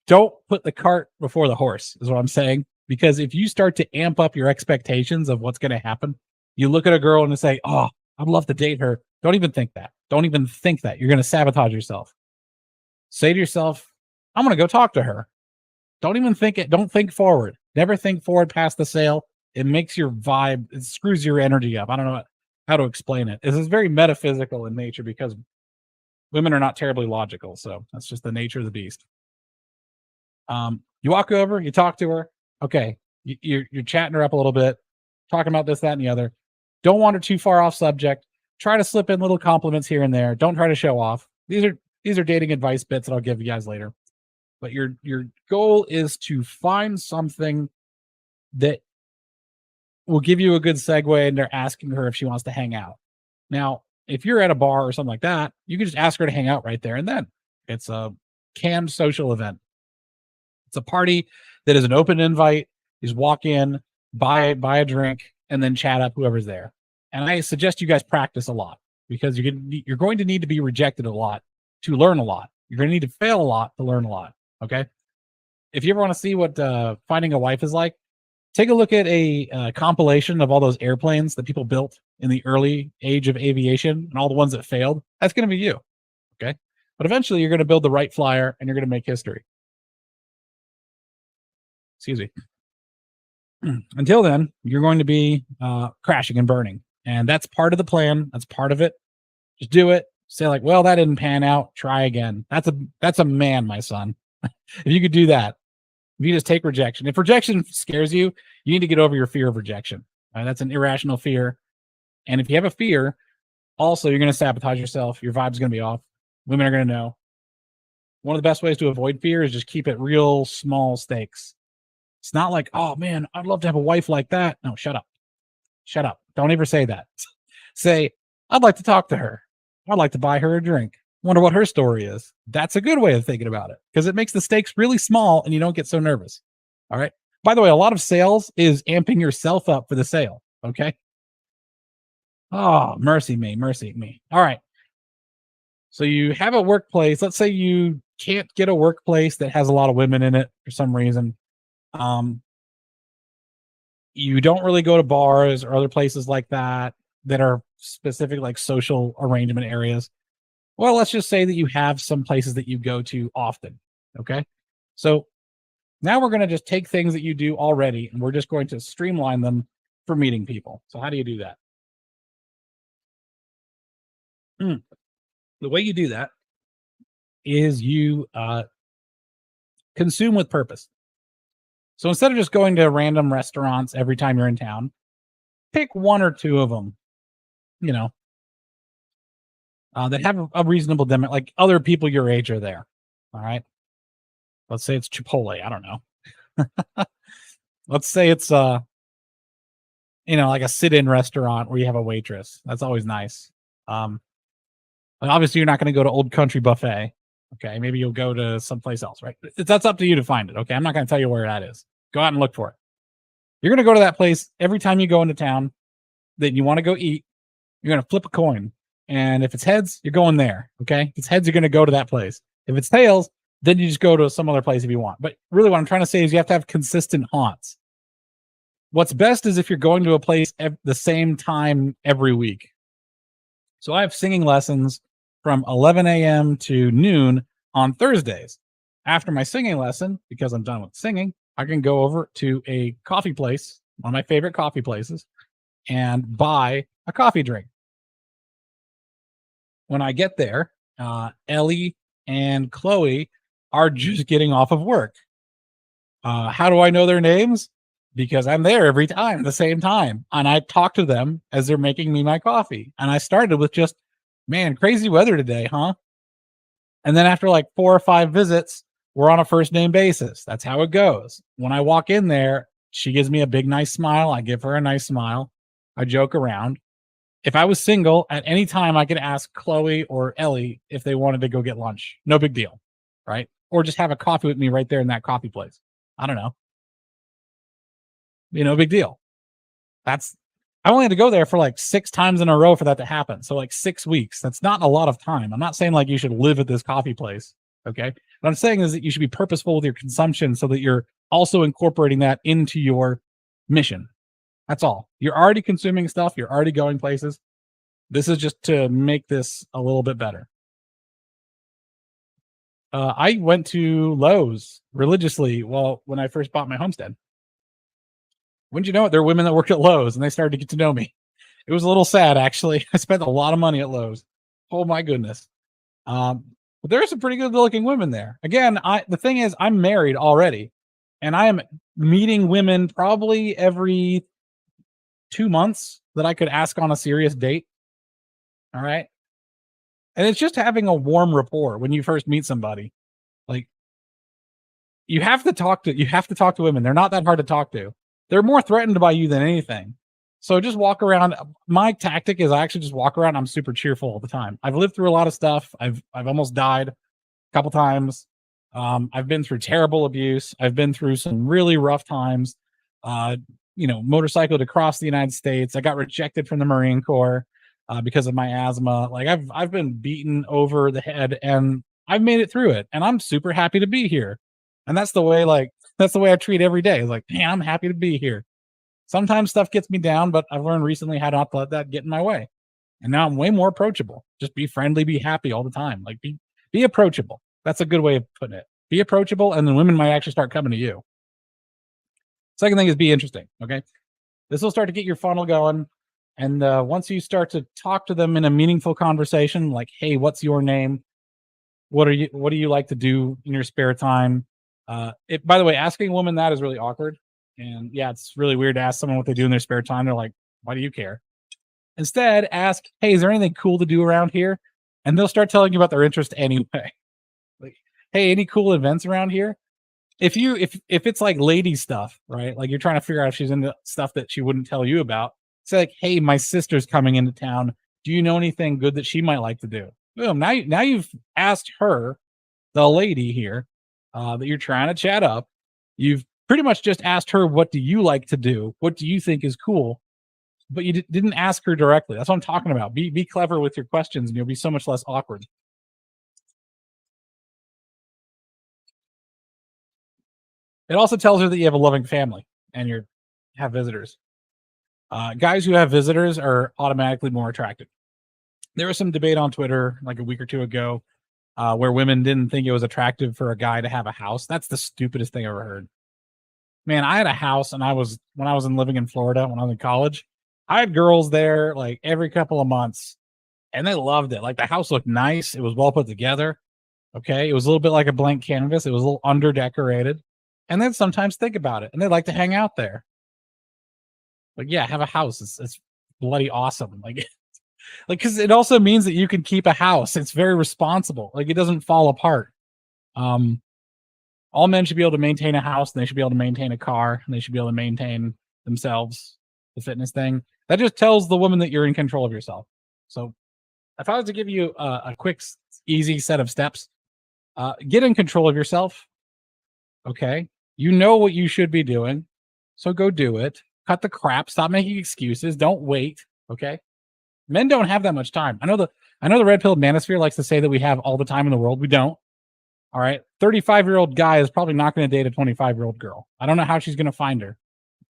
[SPEAKER 1] don't put the cart before the horse is what I'm saying. Because if you start to amp up your expectations of what's going to happen, you look at a girl and say, oh, I'd love to date her. Don't even think that. Don't even think that. You're going to sabotage yourself. Say to yourself, I'm going to go talk to her. Don't even think it. Don't think forward. Never think forward past the sale. It makes your vibe, it screws your energy up. I don't know how to explain it. This is very metaphysical in nature because women are not terribly logical. So that's just the nature of the beast. You walk over, you talk to her. Okay. You're chatting her up a little bit, talking about this, that, and the other. Don't wander too far off subject. Try to slip in little compliments here and there. Don't try to show off. These are dating advice bits that I'll give you guys later. But your goal is to find something that will give you a good segue, and they're asking her if she wants to hang out. Now, if you're at a bar or something like that, you can just ask her to hang out right there and then. It's a canned social event. It's a party that is an open invite. You just walk in, buy a drink, and then chat up whoever's there. And I suggest you guys practice a lot because you're going to need to be rejected a lot to learn a lot. You're going to need to fail a lot to learn a lot. Okay. If you ever want to see what finding a wife is like, take a look at a compilation of all those airplanes that people built in the early age of aviation and all the ones that failed. That's going to be you. Okay. But eventually you're going to build the Wright Flyer and you're going to make history. Excuse me. Until then, you're going to be crashing and burning. And that's part of the plan. That's part of it. Just do it. Say like, well, that didn't pan out. Try again. That's a man, my son. If you could do that, if you just take rejection. If rejection scares you, you need to get over your fear of rejection. That's an irrational fear. And if you have a fear, also, you're going to sabotage yourself. Your vibe's going to be off. Women are going to know. One of the best ways to avoid fear is just keep it real small stakes. It's not like, oh man, I'd love to have a wife like that. No, shut up. Shut up. Don't ever say that. Say, I'd like to talk to her. I'd like to buy her a drink. Wonder what her story is. That's a good way of thinking about it because it makes the stakes really small and you don't get so nervous. All right. By the way, a lot of sales is amping yourself up for the sale. Okay. Oh, mercy me, mercy me. All right. So you have a workplace. Let's say you can't get a workplace that has a lot of women in it for some reason. Um, you don't really go to bars or other places like that are specific like social arrangement areas. Well, let's just say that you have some places that you go to often. Okay. So now we're going to just take things that you do already and we're just going to streamline them for meeting people. So how do you do that? The way you do that is you consume with purpose. So instead of just going to random restaurants every time you're in town, pick one or two of them, you know, that have a reasonable demo, like other people your age are there. All right. Let's say it's Chipotle. I don't know. Let's say it's like a sit-in restaurant where you have a waitress. That's always nice. And obviously you're not going to go to Old Country Buffet. Okay. Maybe you'll go to someplace else, right? That's up to you to find it. Okay. I'm not going to tell you where that is. Go out and look for it. You're going to go to that place every time you go into town that you want to go eat. You're going to flip a coin. And if it's heads, you're going there. Okay. If it's heads, you're going to go to that place. If it's tails, then you just go to some other place if you want. But really what I'm trying to say is you have to have consistent haunts. What's best is if you're going to a place at the same time every week. So I have singing lessons from 11 a.m. to noon on Thursdays. After my singing lesson, because I'm done with singing, I can go over to a coffee place, one of my favorite coffee places, and buy a coffee drink. When I get there, Ellie and Chloe are just getting off of work. How do I know their names? Because I'm there every time at the same time. And I talk to them as they're making me my coffee. And I started with just, man, crazy weather today, huh? And then after like 4 or 5 visits, we're on a first name basis. That's how it goes. When I walk in there, she gives me a big, nice smile. I give her a nice smile. I joke around. If I was single, at any time, I could ask Chloe or Ellie if they wanted to go get lunch. No big deal, right? Or just have a coffee with me right there in that coffee place. I don't know. Big deal. I only had to go there for like 6 times in a row for that to happen. So like 6 weeks. That's not a lot of time. I'm not saying like you should live at this coffee place. Okay. What I'm saying is that you should be purposeful with your consumption so that you're also incorporating that into your mission. That's all. You're already consuming stuff. You're already going places. This is just to make this a little bit better. I went to Lowe's religiously when I first bought my homestead. Wouldn't you know it? There were women that worked at Lowe's and they started to get to know me. It was a little sad, actually. I spent a lot of money at Lowe's. Oh my goodness. But there are some pretty good looking women there. Again, the thing is, I'm married already, and I am meeting women probably every 2 months that I could ask on a serious date. All right. And it's just having a warm rapport when you first meet somebody. Like you have to talk to women. They're not that hard to talk to. They're more threatened by you than anything. So just walk around. My tactic is I actually just walk around. I'm super cheerful all the time. I've lived through a lot of stuff. I've almost died a couple times. I've been through terrible abuse. I've been through some really rough times. Motorcycled across the United States. I got rejected from the Marine Corps because of my asthma. Like I've been beaten over the head and I've made it through it. And I'm super happy to be here. And that's the way I treat every day. Like, man, I'm happy to be here. Sometimes stuff gets me down, but I've learned recently how not to let that get in my way. And now I'm way more approachable. Just be friendly, be happy all the time. Like be approachable. That's a good way of putting it. Be approachable, and then women might actually start coming to you. Second thing is be interesting. Okay. This will start to get your funnel going. And once you start to talk to them in a meaningful conversation, like, hey, what's your name? What do you like to do in your spare time? By the way, asking a woman that is really awkward. And yeah, it's really weird to ask someone what they do in their spare time. They're like, why do you care? Instead, ask, hey, is there anything cool to do around here? And they'll start telling you about their interest anyway. Like, hey, any cool events around here? If it's like lady stuff, right? Like you're trying to figure out if she's into stuff that she wouldn't tell you about. Say like, hey, my sister's coming into town. Do you know anything good that she might like to do? Boom. Now you've asked her, the lady here, that you're trying to chat up. You've pretty much just asked her, what do you like to do? What do you think is cool? But you didn't ask her directly. That's what I'm talking about. Be clever with your questions, and you'll be so much less awkward. It also tells her that you have a loving family and you have visitors. Guys who have visitors are automatically more attractive. There was some debate on Twitter like a week or two ago where women didn't think it was attractive for a guy to have a house. That's the stupidest thing I ever heard. Man, I had a house, and when I was living in Florida, when I was in college, I had girls there like every couple of months, and they loved it. Like, the house looked nice. It was well put together. Okay. It was a little bit like a blank canvas. It was a little under decorated. And then sometimes think about it, and they like to hang out there. Like, yeah, have a house. It's bloody awesome. Like, because it also means that you can keep a house. It's very responsible. Like, it doesn't fall apart. All men should be able to maintain a house, and they should be able to maintain a car, and they should be able to maintain themselves, the fitness thing. That just tells the woman that you're in control of yourself. So if I was to give you a quick, easy set of steps, get in control of yourself. Okay. You know what you should be doing. So go do it. Cut the crap. Stop making excuses. Don't wait. Okay. Men don't have that much time. I know the red pill manosphere likes to say that we have all the time in the world. We don't. All right. 35-year-old guy is probably not going to date a 25-year-old girl. I don't know how she's going to find her.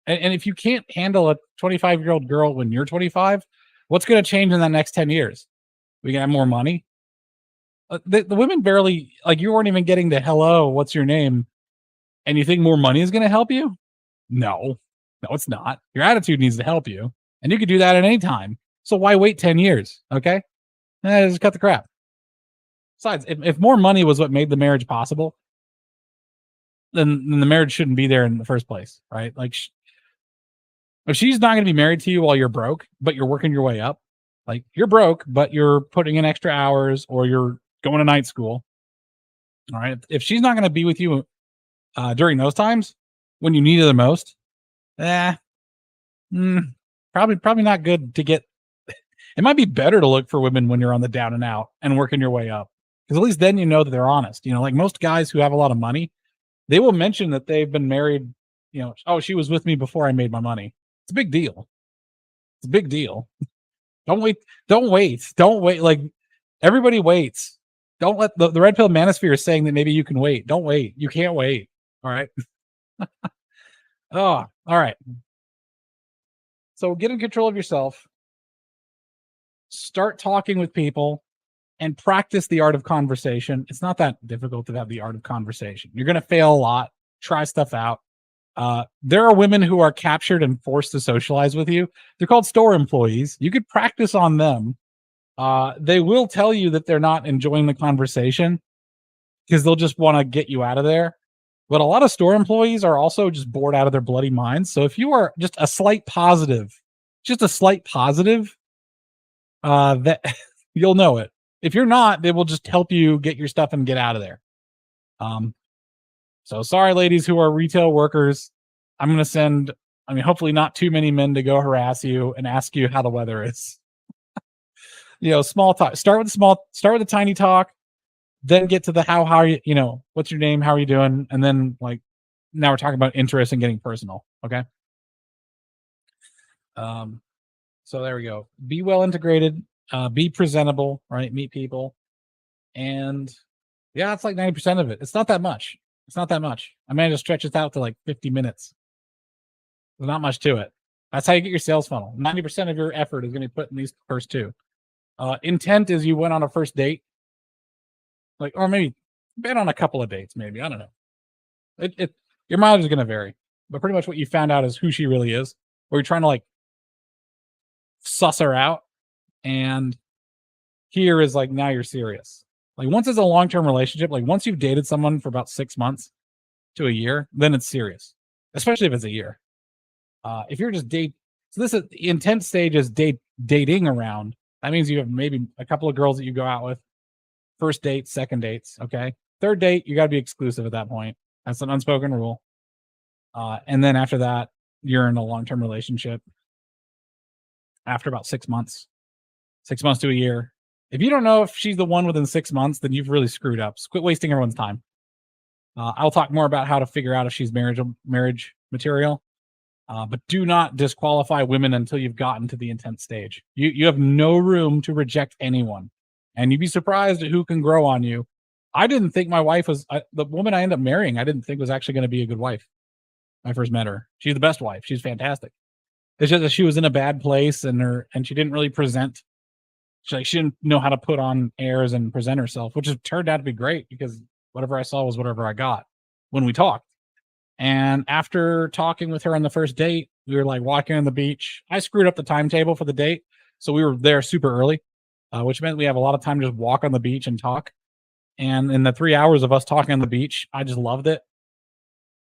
[SPEAKER 1] And if you can't handle a 25-year-old girl when you're 25, what's going to change in the next 10 years? We can have more money. The women barely, like, you weren't even getting the hello, what's your name? And you think more money is going to help you? No, it's not. Your attitude needs to help you. And you could do that at any time. So why wait 10 years? Okay. Just cut the crap. Besides, if more money was what made the marriage possible, then the marriage shouldn't be there in the first place, right? Like, if she's not going to be married to you while you're broke, but you're working your way up, like, you're broke, but you're putting in extra hours, or you're going to night school. All right. If she's not going to be with you during those times when you need her the most, probably not good to get. It might be better to look for women when you're on the down and out and working your way up, because at least then you know that they're honest. Like most guys who have a lot of money, they will mention that they've been married. Oh, she was with me before I made my money. It's a big deal. It's a big deal. Don't wait. Like, everybody waits. Don't let the red pill manosphere is saying that maybe you can wait. Don't wait. You can't wait. All right. Oh, all right. So get in control of yourself. Start talking with people and practice the art of conversation. It's not that difficult to have the art of conversation. You're going to fail a lot. Try stuff out. There are women who are captured and forced to socialize with you. They're called store employees. You could practice on them. They will tell you that they're not enjoying the conversation because they'll just want to get you out of there. But a lot of store employees are also just bored out of their bloody minds. So if you are just a slight positive, that you'll know it. If you're not, they will just help you get your stuff and get out of there. So sorry, ladies who are retail workers. I'm going to send, hopefully not too many men to go harass you and ask you how the weather is. Small talk. Start with the tiny talk, then get to the how are you, what's your name? How are you doing? And then, like, now we're talking about interest and getting personal. Okay. So there we go. Be well integrated, be presentable, right? Meet people. And yeah, it's like 90% of it. It's not that much. I managed to stretch this out to like 50 minutes. There's not much to it. That's how you get your sales funnel. 90% of your effort is going to be put in these first two. Intent is you went on a first date, or maybe been on a couple of dates, maybe. I don't know. Your mileage is going to vary, but pretty much what you found out is who she really is, or you're trying to suss her out. And here is now you're serious. Once it's a long-term relationship, once you've dated someone for about 6 months to a year, then it's serious, especially if it's a year. If you're just so this is the intent stage is dating around. That means you have maybe a couple of girls that you go out with. First date, second dates. Okay. Third date, you got to be exclusive at that point. That's an unspoken rule. And then after that, you're in a long-term relationship. After about 6 months, 6 months to a year. If you don't know if she's the one within 6 months, then you've really screwed up. So quit wasting everyone's time. I'll talk more about how to figure out if she's marriage material. But do not disqualify women until you've gotten to the intent stage. You have no room to reject anyone, and you'd be surprised at who can grow on you. I didn't think my wife was the woman I ended up marrying. I didn't think was actually going to be a good wife. When I first met her. She's the best wife. She's fantastic. It's just that she was in a bad place, and she didn't really present. She didn't know how to put on airs and present herself, which has turned out to be great because whatever I saw was whatever I got when we talked. And after talking with her on the first date, we were like walking on the beach. I screwed up the timetable for the date, so we were there super early, which meant we have a lot of time to just walk on the beach and talk. And in the 3 hours of us talking on the beach, I just loved it.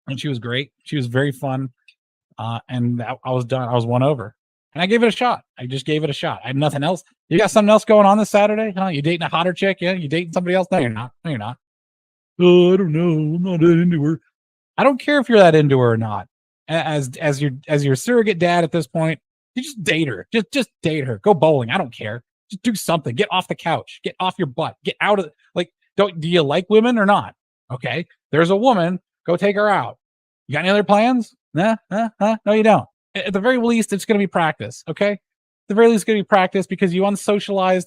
[SPEAKER 1] And she was great. She was very fun. And I was done. I was won over. And I gave it a shot. I just gave it a shot. I had nothing else. You got something else going on this Saturday? Huh? You dating a hotter chick? Yeah. You dating somebody else? No, you're not. No, you're not. Oh, I don't know. I'm not that into her. I don't care if you're that into her or not. As your surrogate dad at this point, you just date her. Just date her. Go bowling. I don't care. Just do something. Get off the couch. Get off your butt. Get out of do you like women or not? Okay. There's a woman. Go take her out. You got any other plans? No, you don't. At the very least, it's going to be practice. Okay. At the very least, it's going to be practice because you unsocialized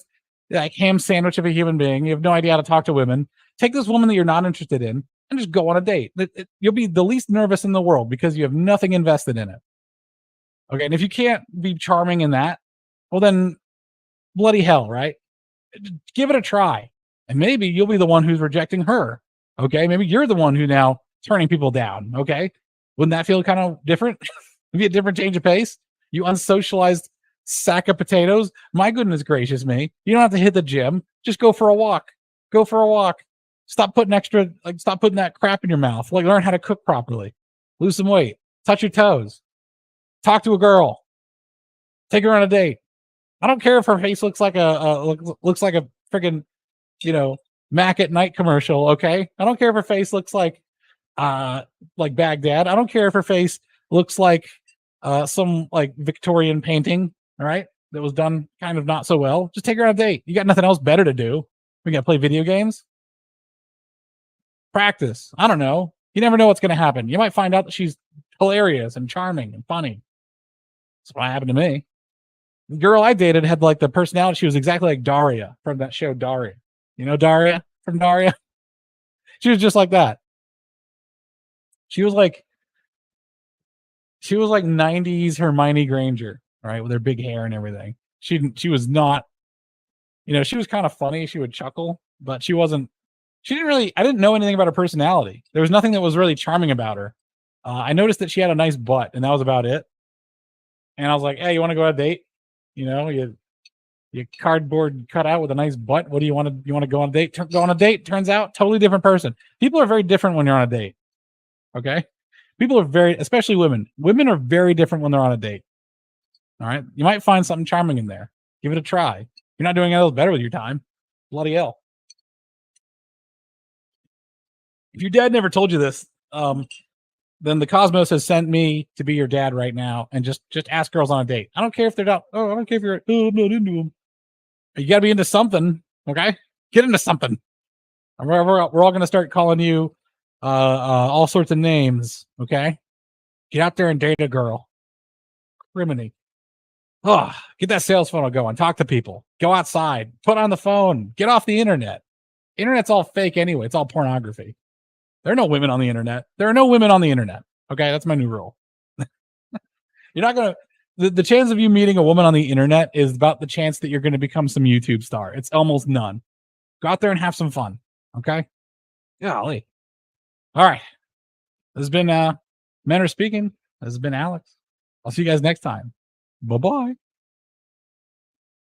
[SPEAKER 1] like ham sandwich of a human being. You have no idea how to talk to women. Take this woman that you're not interested in and just go on a date. You'll be the least nervous in the world because you have nothing invested in it. Okay. And if you can't be charming in that, well, then bloody hell, right? Give it a try. And maybe you'll be the one who's rejecting her. Okay. Maybe you're the one who now turning people down. Okay. Wouldn't that feel kind of different? Maybe a different change of pace. You unsocialized sack of potatoes. My goodness gracious me. You don't have to hit the gym. Just go for a walk. Go for a walk. Stop putting that crap in your mouth. Learn how to cook properly. Lose some weight. Touch your toes. Talk to a girl. Take her on a date. I don't care if her face looks like a freaking, Mac at Night commercial. Okay. I don't care if her face looks like Baghdad. I don't care if her face looks like some Victorian painting. All right. That was done kind of not so well. Just take her on a date. You got nothing else better to do. We got to play video games. Practice. I don't know. You never know what's going to happen. You might find out that she's hilarious and charming and funny. That's what happened to me. The girl I dated had the personality. She was exactly like Daria from that show, Daria. You know Daria from Daria? She was just like that. She was like 90s Hermione Granger, right? With her big hair and everything. She was not, she was kind of funny. She would chuckle, but I didn't know anything about her personality. There was nothing that was really charming about her. I noticed that she had a nice butt and that was about it. And I was like, hey, you want to go on a date? You cardboard cut out with a nice butt. What do you want to go on a date? Go on a date. Turns out totally different person. People are very different when you're on a date. Okay. People are especially women. Women are very different when they're on a date. All right. You might find something charming in there. Give it a try. You're not doing anything better with your time. Bloody hell. If your dad never told you this, then the cosmos has sent me to be your dad right now and just ask girls on a date. I don't care if they're not. Oh, I don't care if you're. Oh, I'm not into them. You got to be into something. Okay. Get into something. We're all going to start calling you all sorts of names. Okay. Get out there and date a girl. Criminy. Oh, get that sales funnel going. Talk to people. Go outside. Put on the phone. Get off the internet. Internet's all fake anyway. It's all pornography. There are no women on the internet. There are no women on the internet. Okay, that's my new rule. You're not going to... The chance of you meeting a woman on the internet is about the chance that you're going to become some YouTube star. It's almost none. Go out there and have some fun. Okay? Golly. All right. This has been Men Are Speaking. This has been Alex. I'll see you guys next time. Bye-bye.